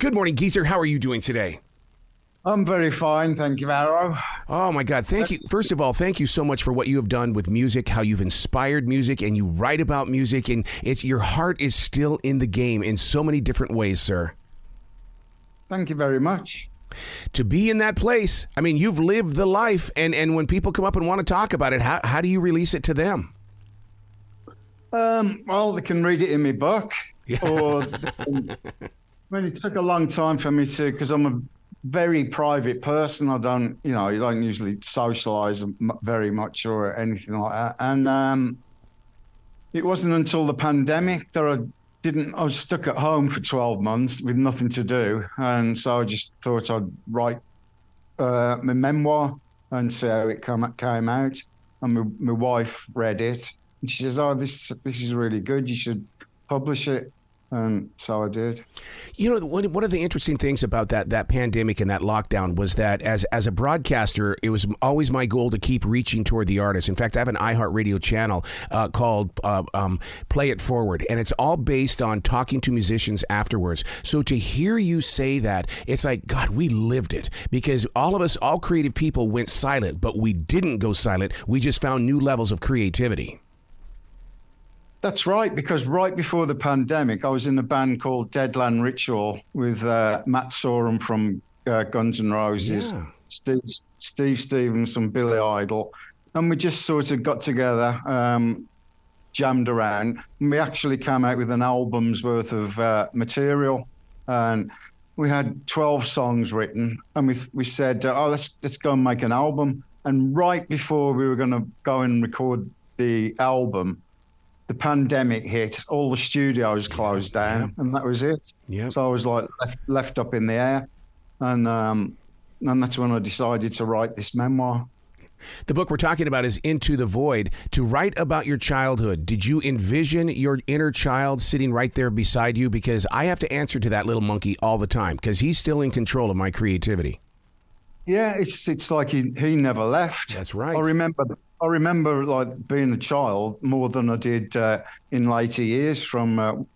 Good morning, Geezer. How are you doing today? I'm very fine, thank you, Arrow. Oh, my God. Thank you. First of all, thank you so much for what you have done with music, how you've inspired music, and you write about music, and your heart is still in the game in so many different ways, sir. Thank you very much. To be in that place, I mean, you've lived the life, and when people come up and want to talk about it, how do you release it to them? Well, they can read it in my book, Yeah. or it took a long time for me to, because I'm a very private person. I don't, you don't usually socialize very much or anything like that. And it wasn't until the pandemic that I was stuck at home for 12 months with nothing to do. And so I just thought I'd write my memoir and see how it came out. And my wife read it. And she says, "Oh, this is really good. You should publish it." And so I did. You know, one of the interesting things about that pandemic and that lockdown was that as a broadcaster, it was always my goal to keep reaching toward the artist. In fact, I have an iHeartRadio channel called Play It Forward, and it's all based on talking to musicians afterwards. So to hear you say that, it's like, God, we lived it, because all of us, all creative people, went silent, but we didn't go silent. We just found new levels of creativity. That's right, because right before the pandemic, I was in a band called Deadland Ritual with Matt Sorum from Guns N' Roses, Yeah. Steve Stevens from Billy Idol, and we just sort of got together, jammed around, and we actually came out with an album's worth of material, and we had 12 songs written, and we said, let's go and make an album. And right before we were going to go and record the album, the pandemic hit, all the studios closed down, and that was it. Yeah. So I was like left up in the air, and that's when I decided to write this memoir. The book we're talking about is Into the Void. To write about your childhood, did you envision your inner child sitting right there beside you? Because I have to answer to that little monkey all the time, because he's still in control of my creativity. Yeah, it's like he never left. That's right. I remember like being a child more than I did in later years, from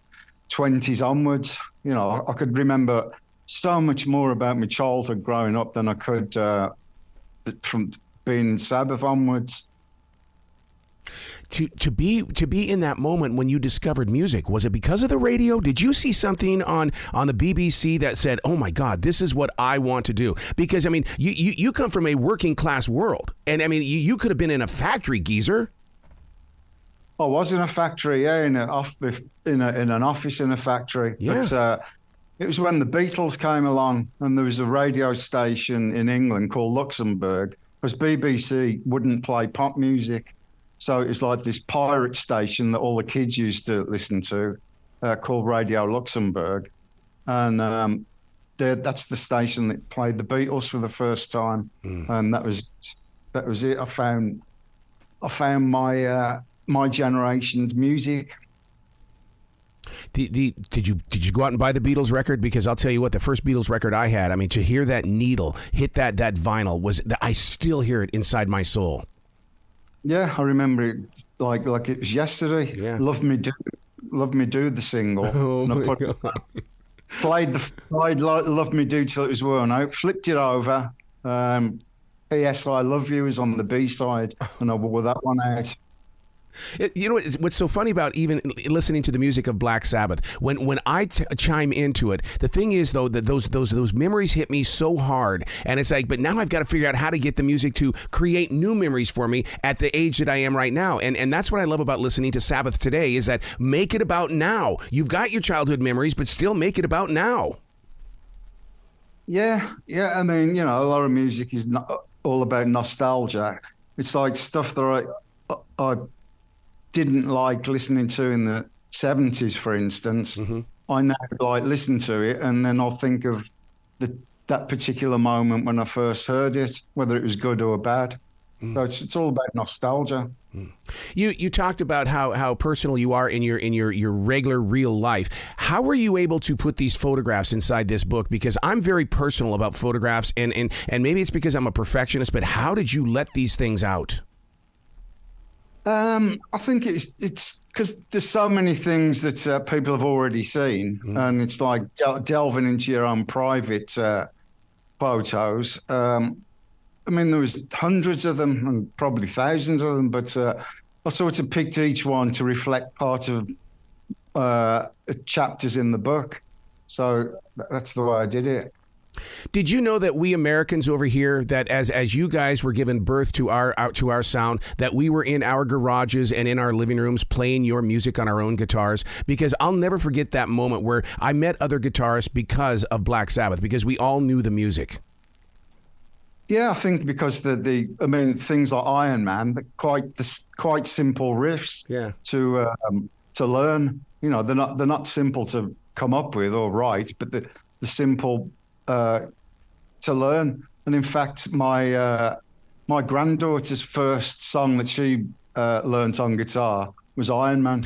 20s onwards. I could remember so much more about my childhood growing up than I could from being Sabbath onwards. To be in that moment when you discovered music, was it because of the radio? Did you see something on the BBC that said, "Oh my God, this is what I want to do"? Because I mean, you come from a working class world, and I mean, you could have been in a factory, Geezer. I was in a factory, yeah, in an office in a factory. Yeah. But it was when the Beatles came along, and there was a radio station in England called Luxembourg, because BBC wouldn't play pop music. So it was like this pirate station that all the kids used to listen to, called Radio Luxembourg. And that's the station that played the Beatles for the first time. And that was it. I found my generation's music. Did you go out and buy the Beatles record? Because I'll tell you what, the first Beatles record I had, I mean, to hear that needle hit that vinyl I still hear it inside my soul. Yeah, I remember it like it was yesterday. Yeah. Love Me Do, the single. Oh, And I my God. played Love Me Do till it was worn out, flipped it over. P.S. I Love You is on the B-side, and I wore that one out. You know what's so funny about even listening to the music of Black Sabbath, when I chime into it, the thing is though that those memories hit me so hard, and it's like, but now I've got to figure out how to get the music to create new memories for me at the age that I am right now, and that's what I love about listening to Sabbath today, is that make it about now. You've got your childhood memories, but still make it about now. Yeah. I mean, a lot of music is not all about nostalgia. It's like stuff that I didn't like listening to in the 70s, for instance. Mm-hmm. I now like listen to it, and then I'll think of that particular moment when I first heard it, whether it was good or bad. So it's all about nostalgia. You talked about how personal you are in your regular real life. How were you able to put these photographs inside this book? Because I'm very personal about photographs, and maybe it's because I'm a perfectionist, but how did you let these things out? I think it's because there's so many things that people have already seen, and it's like delving into your own private photos. I mean, there was hundreds of them and probably thousands of them, but I sort of picked each one to reflect part of chapters in the book. So that's the way I did it. Did you know that we Americans over here, that as you guys were giving birth to our sound, that we were in our garages and in our living rooms playing your music on our own guitars? Because I'll never forget that moment where I met other guitarists because of Black Sabbath, because we all knew the music. Yeah, I think because I mean, things like Iron Man, quite simple riffs. Yeah. To learn. You know, they're not simple to come up with or write, but the simple to learn. And in fact, my granddaughter's first song that she learnt on guitar was Iron Man.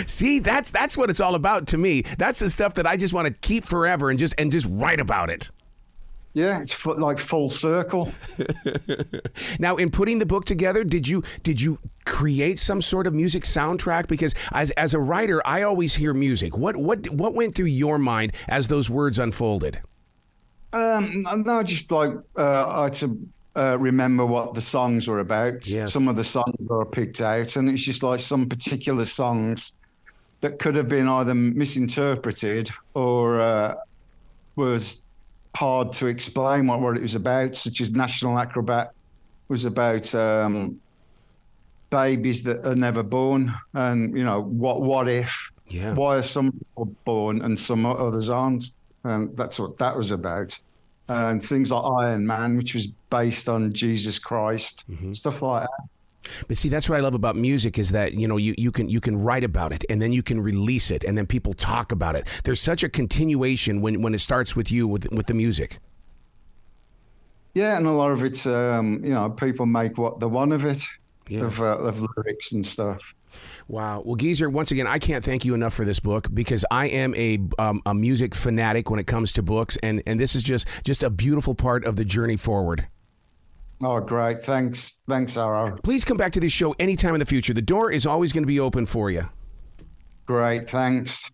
See, that's what it's all about to me. That's the stuff that I just want to keep forever and just write about it. Yeah, it's like full circle. Now, in putting the book together, did you create some sort of music soundtrack? Because as a writer, I always hear music. What went through your mind as those words unfolded? No, just like I had to remember what the songs were about. Yes. Some of the songs were picked out, and it's just like some particular songs that could have been either misinterpreted or was hard to explain what it was about, such as National Acrobat was about babies that are never born, and you know, what if? Yeah. Why are some people born and some others aren't? And that's what that was about. And things like Iron Man, which was based on Jesus Christ, stuff like that. But see, that's what I love about music is that, you know, you can write about it and then you can release it and then people talk about it. There's such a continuation when it starts with you with the music. Yeah, and a lot of it's, you know, people make what they want of it, Yeah. of lyrics and stuff. Wow. Well, Geezer, once again, I can't thank you enough for this book because I am a music fanatic when it comes to books, and this is just a beautiful part of the journey forward. Oh, great. Thanks, Arrow. Please come back to this show anytime in the future. The door is always going to be open for you. Great, thanks.